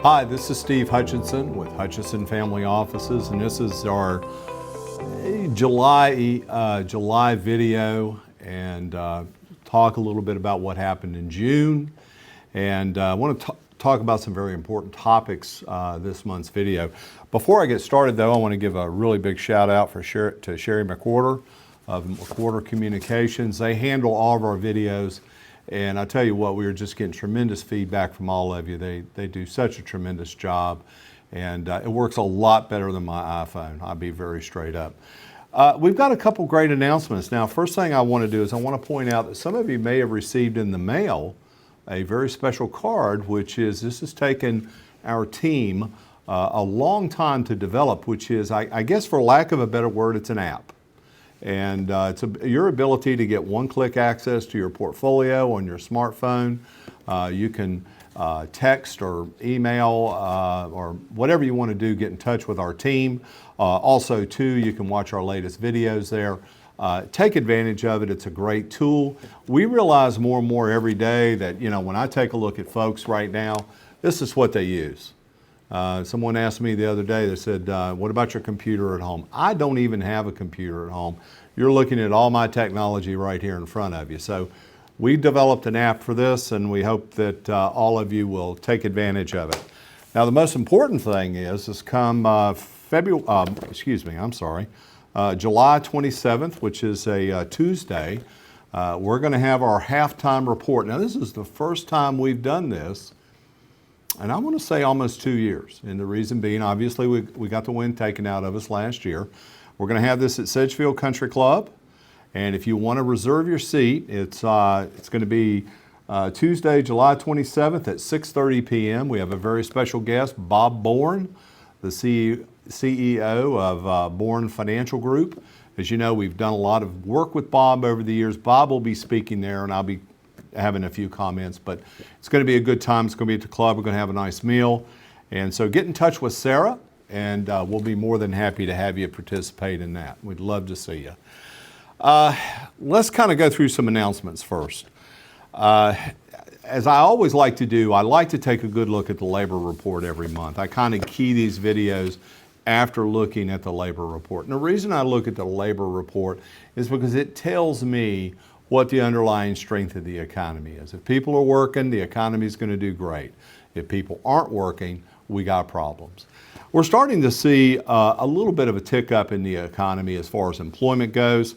Hi, this is Steve Hutchinson with Hutchinson Family Offices, and this is our July video, and talk a little bit about what happened in June. And I want to talk about some very important topics this month's video. Before I get started, though, I want to give a really big shout out to Sherry McWhorter of McWhorter Communications. They handle all of our videos. And I tell you what, we are just getting tremendous feedback from all of you. They do such a tremendous job, and it works a lot better than my iPhone. I'll be very straight up. We've got a couple great announcements. Now, first thing I want to do is I want to point out that some of you may have received in the mail a very special card, which is, this has taken our team a long time to develop, which is, I guess for lack of a better word, it's an app. And it's your ability to get one-click access to your portfolio on your smartphone. You can text or email or whatever you want to do, get in touch with our team. Also, too, you can watch our latest videos there. Take advantage of it. It's a great tool. We realize more and more every day that, you know, when I take a look at folks right now, this is what they use. Someone asked me the other day, they said, what about your computer at home? I don't even have a computer at home. You're looking at all my technology right here in front of you. So we developed an app for this, and we hope that all of you will take advantage of it. Now, the most important thing is come July 27th, which is a Tuesday, we're going to have our halftime report. Now, this is the first time we've done this, and I want to say almost 2 years. And the reason being, obviously, we got the wind taken out of us last year. We're going to have this at Sedgefield Country Club. And if you want to reserve your seat, it's going to be Tuesday, July 27th at 6:30 p.m. We have a very special guest, Bob Bourne, the CEO of Bourne Financial Group. As you know, we've done a lot of work with Bob over the years. Bob will be speaking there, and I'll be having a few comments, but it's going to be a good time. It's going to be at the club. We're going to have a nice meal. And so get in touch with Sarah, and we'll be more than happy to have you participate in that. We'd love to see you. Let's kind of go through some announcements first. As I always like to do, I like to take a good look at the labor report every month. I kind of key these videos after looking at the labor report. And the reason I look at the labor report is because it tells me what the underlying strength of the economy is. If people are working, the economy is going to do great. If people aren't working, we got problems. We're starting to see a little bit of a tick up in the economy as far as employment goes.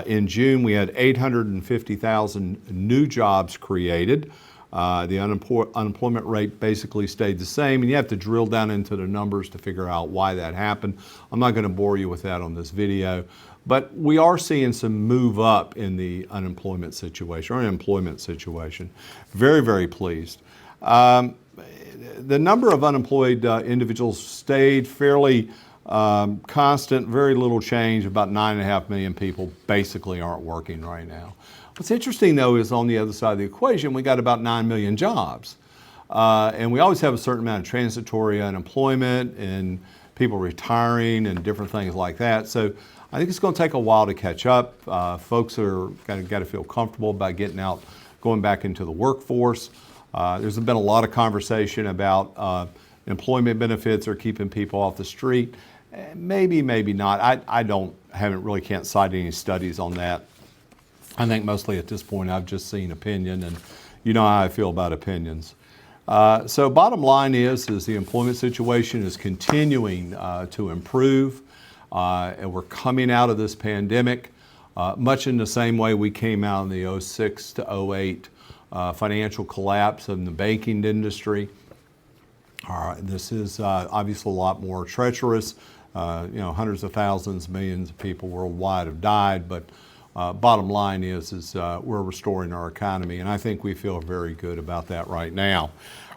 In June, we had 850,000 new jobs created. The unemployment rate basically stayed the same, and you have to drill down into the numbers to figure out why that happened. I'm not going to bore you with that on this video, but we are seeing some move up in the unemployment situation, or employment situation. Very, very pleased. The number of unemployed individuals stayed fairly constant, very little change. About 9.5 million people basically aren't working right now. What's interesting, though, is on the other side of the equation, we got about 9 million jobs. And we always have a certain amount of transitory unemployment and people retiring and different things like that. So I think it's going to take a while to catch up. Folks are got to feel comfortable about getting out, going back into the workforce. There's been a lot of conversation about employment benefits or keeping people off the street. Maybe, maybe not. I can't cite any studies on that. I think mostly at this point I've just seen opinion, and you know how I feel about opinions. So bottom line is the employment situation is continuing to improve, and we're coming out of this pandemic much in the same way we came out in the 06 to 08 financial collapse in the banking industry. This is obviously a lot more treacherous. Hundreds of thousands, millions of people worldwide have died, but bottom line is we're restoring our economy, and I think we feel very good about that right now.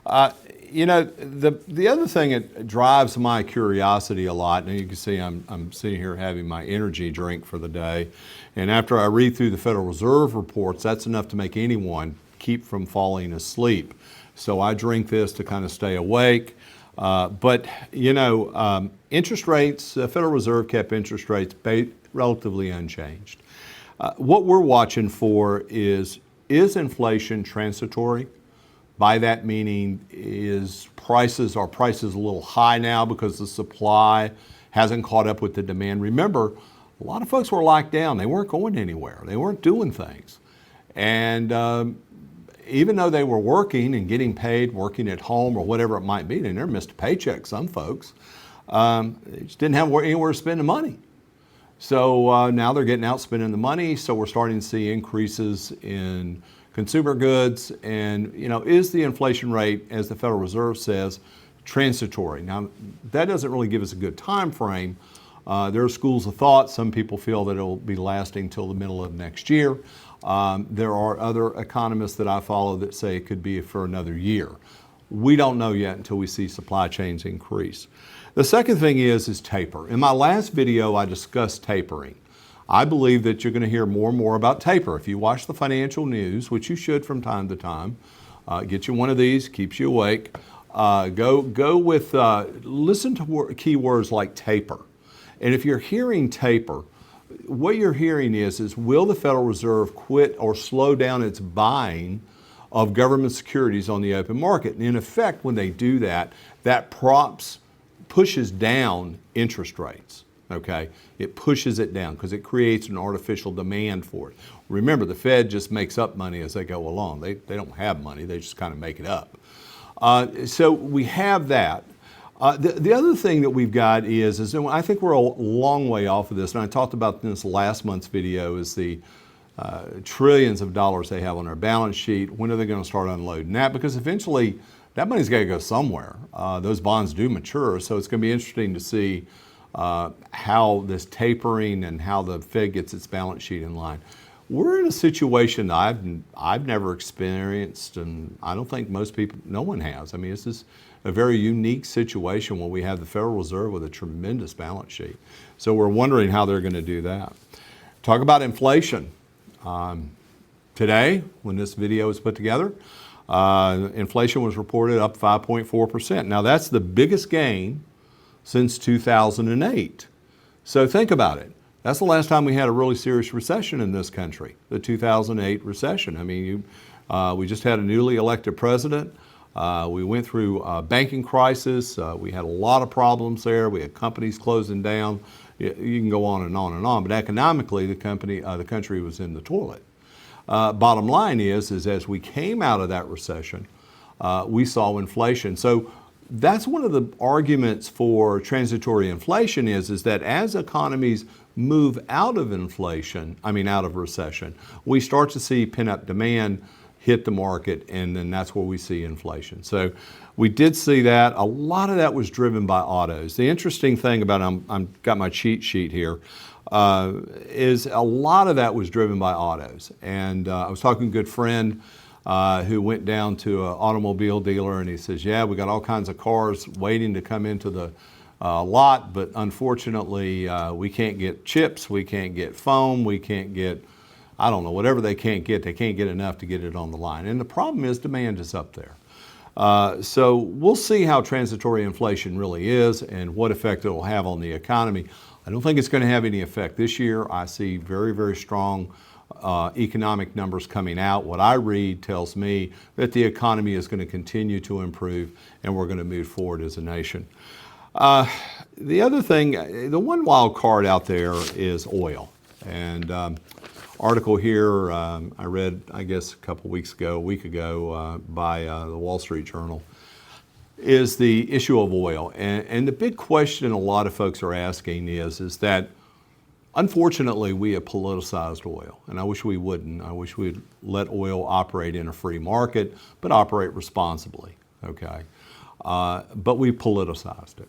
The other thing that drives my curiosity a lot, and you can see I'm sitting here having my energy drink for the day, and after I read through the Federal Reserve reports, that's enough to make anyone keep from falling asleep. So I drink this to kind of stay awake. But interest rates, the Federal Reserve kept interest rates relatively unchanged. What we're watching for is inflation transitory? By that meaning, are prices a little high now because the supply hasn't caught up with the demand? Remember, a lot of folks were locked down. They weren't going anywhere. They weren't doing things. And even though they were working and getting paid, working at home or whatever it might be, they never missed a paycheck, some folks, they just didn't have anywhere to spend the money. So now they're getting out spending the money, so we're starting to see increases in consumer goods. And, is the inflation rate, as the Federal Reserve says, transitory? Now, that doesn't really give us a good time frame. There are schools of thought. Some people feel that it will be lasting till the middle of next year. There are other economists that I follow that say it could be for another year. We don't know yet until we see supply chains increase. The second thing is taper. In my last video, I discussed tapering. I believe that you're going to hear more and more about taper. If you watch the financial news, which you should from time to time, get you one of these, keeps you awake. Listen to key words like taper. And if you're hearing taper, what you're hearing is will the Federal Reserve quit or slow down its buying of government securities on the open market? And in effect, when they do that, that pushes down interest rates, okay? It pushes it down because it creates an artificial demand for it. Remember, the Fed just makes up money as they go along. They don't have money, they just kind of make it up. So we have that. The other thing that we've got is I think we're a long way off of this, and I talked about this last month's video, is the trillions of dollars they have on their balance sheet. When are they going to start unloading that? Because eventually that money's got to go somewhere. Those bonds do mature, so it's going to be interesting to see how this tapering and how the Fed gets its balance sheet in line. We're in a situation I've never experienced, and I don't think no one has. I mean, this is a very unique situation when we have the Federal Reserve with a tremendous balance sheet. So we're wondering how they're going to do that. Talk about inflation. Today, when this video was put together, inflation was reported up 5.4%. Now that's the biggest gain since 2008. So think about it. That's the last time we had a really serious recession in this country, the 2008 recession. I mean, we just had a newly elected president. We went through a banking crisis. We had a lot of problems there. We had companies closing down. You can go on and on and on. But economically, the country was in the toilet. Bottom line is as we came out of that recession, we saw inflation. So that's one of the arguments for transitory inflation is that as economies move out of recession, we start to see pent-up demand hit the market, and then that's where we see inflation. So we did see that. A lot of that was driven by autos. The interesting thing about I've got my cheat sheet here, is a lot of that was driven by autos. And I was talking to a good friend who went down to an automobile dealer, and he says, yeah, we got all kinds of cars waiting to come into the lot, but unfortunately we can't get chips, we can't get foam, we can't get, I don't know, whatever they can't get enough to get it on the line. And the problem is demand is up there. So we'll see how transitory inflation really is and what effect it will have on the economy. I don't think it's going to have any effect this year. I see very, very strong economic numbers coming out. What I read tells me that the economy is going to continue to improve and we're going to move forward as a nation. The other thing, the one wild card out there is oil. And article here I read, I guess, a week ago, by the Wall Street Journal, is the issue of oil. And the big question a lot of folks are asking is that, unfortunately, we have politicized oil. And I wish we wouldn't. I wish we'd let oil operate in a free market, but operate responsibly, okay? But we politicized it.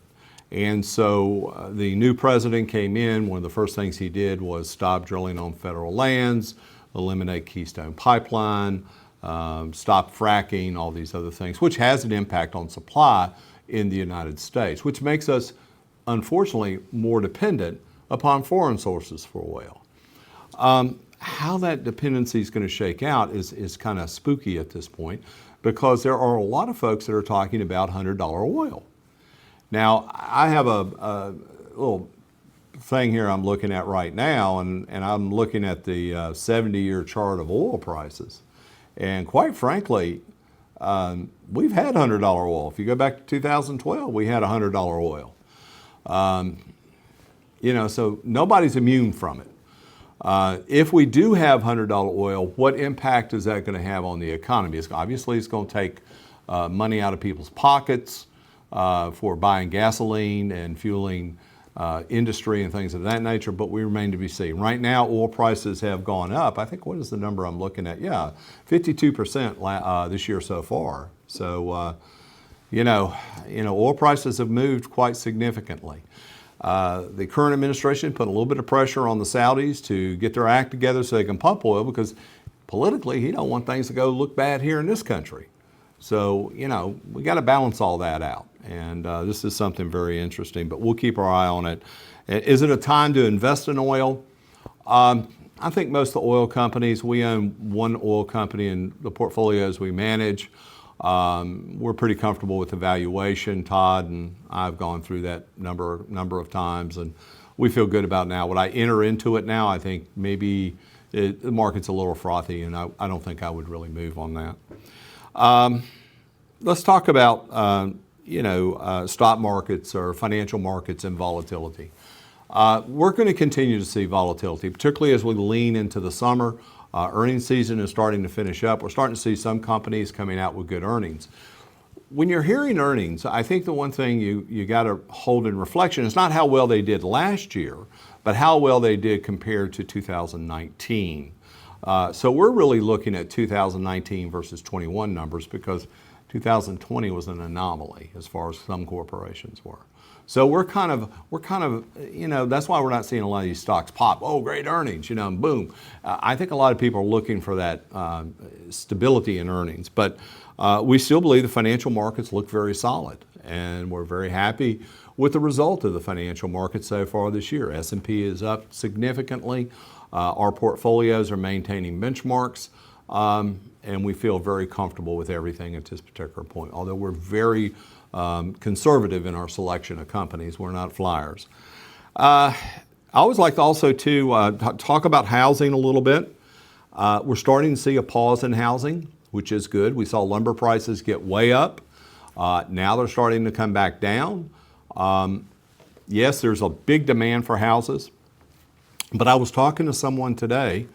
And so the new president came in, one of the first things he did was stop drilling on federal lands, eliminate Keystone Pipeline, stop fracking, all these other things, which has an impact on supply in the United States, which makes us, unfortunately, more dependent upon foreign sources for oil. How that dependency is going to shake out is kind of spooky at this point, because there are a lot of folks that are talking about $100 oil. Now, I have a little thing here I'm looking at right now, and I'm looking at the 70-year chart of oil prices. And quite frankly, we've had $100 oil. If you go back to 2012, we had $100 oil. So nobody's immune from it. If we do have $100 oil, what impact is that going to have on the economy? Obviously, it's going to take money out of people's pockets for buying gasoline and fueling industry and things of that nature, but we remain to be seen. Right now, oil prices have gone up. I think, what is the number I'm looking at? Yeah, 52% this year so far. So, oil prices have moved quite significantly. The current administration put a little bit of pressure on the Saudis to get their act together so they can pump oil, because politically he don't want things to go look bad here in this country. So, we got to balance all that out. And this is something very interesting, but we'll keep our eye on it. Is it a time to invest in oil? I think most of the oil companies, we own one oil company in the portfolios we manage. We're pretty comfortable with the valuation. Todd and I have gone through that number of times, and we feel good about it now. Would I enter into it now? I think maybe the market's a little frothy, and I don't think I would really move on that. Let's talk about stock markets or financial markets and volatility. We're going to continue to see volatility, particularly as we lean into the summer. Earnings season is starting to finish up. We're starting to see some companies coming out with good earnings. When you're hearing earnings, I think the one thing you got to hold in reflection is not how well they did last year, but how well they did compared to 2019. So we're really looking at 2019 versus 21 numbers, because 2020 was an anomaly as far as some corporations were. So we're kind of, that's why we're not seeing a lot of these stocks pop. Oh, great earnings, and boom. I think a lot of people are looking for that stability in earnings, but we still believe the financial markets look very solid, and we're very happy with the result of the financial markets so far this year. S&P is up significantly. Our portfolios are maintaining benchmarks, and we feel very comfortable with everything at this particular point, although we're very conservative in our selection of companies. We're not flyers. I always like to also talk about housing a little bit. We're starting to see a pause in housing, which is good. We saw lumber prices get way up. Now they're starting to come back down. Yes, there's a big demand for houses, but I was talking to someone today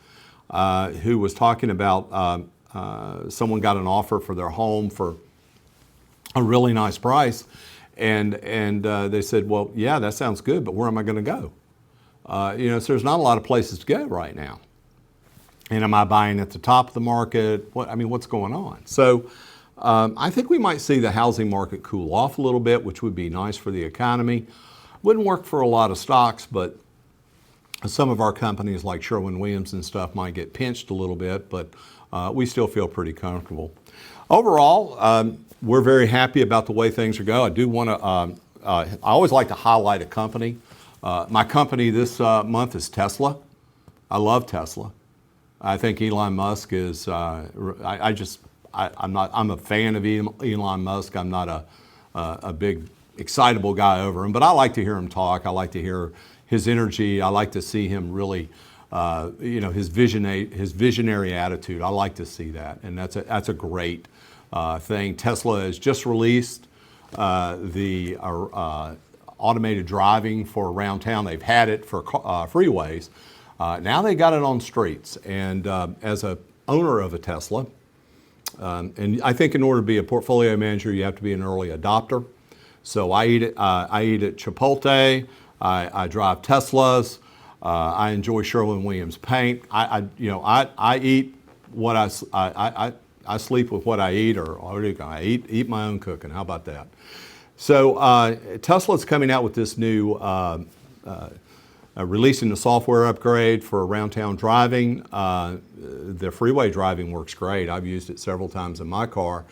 who was talking about someone got an offer for their home for a really nice price, and they said, well, yeah, that sounds good, but where am I going to go? So there's not a lot of places to go right now. And am I buying at the top of the market? What's going on? So I think we might see the housing market cool off a little bit, which would be nice for the economy. Wouldn't work for a lot of stocks, but some of our companies like Sherwin-Williams and stuff might get pinched a little bit, but we still feel pretty comfortable. Overall, we're very happy about the way things are going. I do want to, I always like to highlight a company. My company this month is Tesla. I love Tesla. I think Elon Musk is, I'm a fan of Elon Musk. I'm not a big excitable guy over him, but I like to hear him talk. I like to hear his energy. I like to see him really, his visionary attitude. I like to see that, and that's a great thing. Tesla has just released the automated driving for around town. They've had it for freeways. Now they got it on streets. And as a owner of a Tesla, and I think in order to be a portfolio manager, you have to be an early adopter. So I eat at Chipotle. I drive Teslas. I enjoy Sherwin-Williams paint. I eat what I sleep with what I eat, or I eat my own cooking. How about that? So Tesla's coming out with this new, releasing the software upgrade for around town driving. The freeway driving works great. I've used it several times in my car.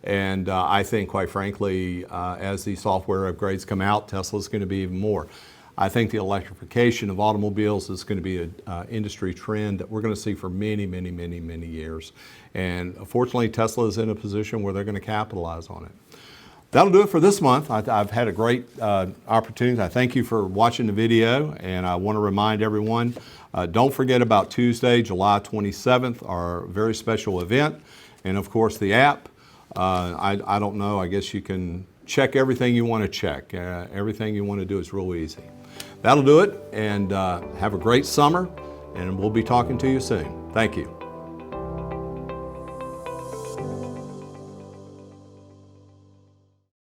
And I think, quite frankly, as these software upgrades come out, Tesla's going to be even more. I think the electrification of automobiles is going to be an industry trend that we're going to see for many, many, many, many years. And fortunately, Tesla is in a position where they're going to capitalize on it. That'll do it for this month. I've had a great opportunity. I thank you for watching the video, and I want to remind everyone, don't forget about Tuesday, July 27th, our very special event, and of course the app. I don't know. I guess you can check everything you want to check. Everything you want to do is real easy. That'll do it, and have a great summer, and we'll be talking to you soon. Thank you.